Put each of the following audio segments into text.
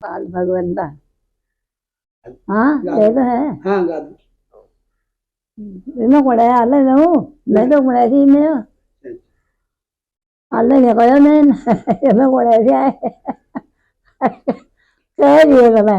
बाल भगवंता। हाँ ये तो है। हाँ गा दो। Nó qua đây anh lấy đâu lấy đâu qua đây thêm nữa anh lấy nhà coi nên nó qua đây ra cái gì mà mẹ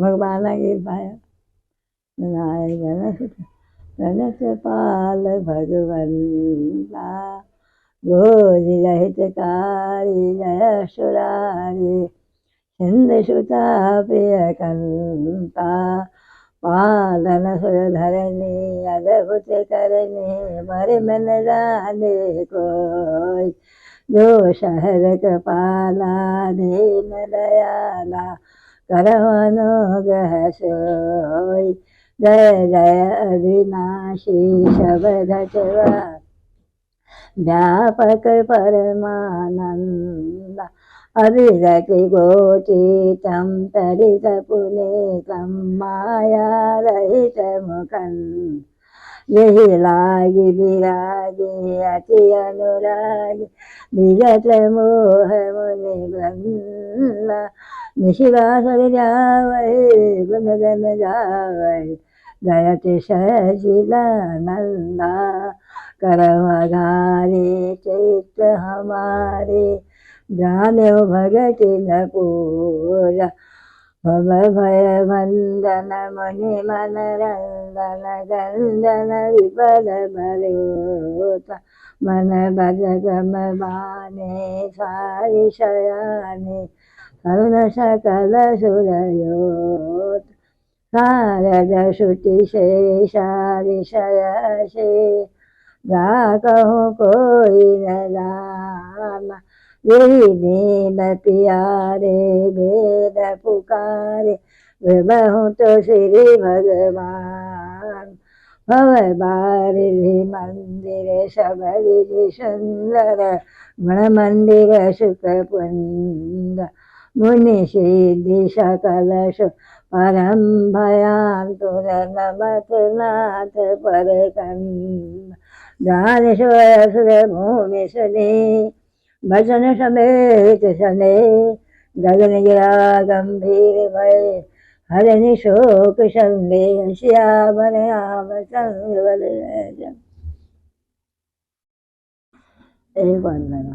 भगवान की पाया गणत पाल भगवंता गोज रहितकारी जय सुरारी हिंद सुता प्रिय कंता पालन सुरधरणी अद्भुत करनी मर मन जाने कोई जो शहर कृपाला दीन दयाला करवनुग्रह सोई जय जय अविनाशी शबद चवा व्यापक परमानंद अभिरति गोचीतं तरित पुनीतं माया रहित मुखं यही लागी विरागी अति अनुरागी विगत मोह मुनि ब्रह्म निशिवास जावै गुण गण गावै जयति सचिदानंदा करमधारी चित्त हमारे जाने भगति न पूजा भव भय वंदन मुनि मन रंदन गंदन विपद बलोता मन बजगम बाने सारी शयाने करुण सकल सुरयोत शारद श्रुति शेषारि शयशे गा कहूँ कोई न जाना यही दीन प्यारे वेद पुकारे बहु तो श्री भगवान भव बारिधि मंदिर सबरि सुंदर गुण मंदिर सुख पुंद मुनि सिद्धि सकल सु परम भयांतुर नमत नाथ पर कंद ज्ञानेश्वर सुर भूमि सुने भजन समेत सने गगन गिरा गंभीर भय हरनि शोक संदेह श्यामन आम संग एक वंदना।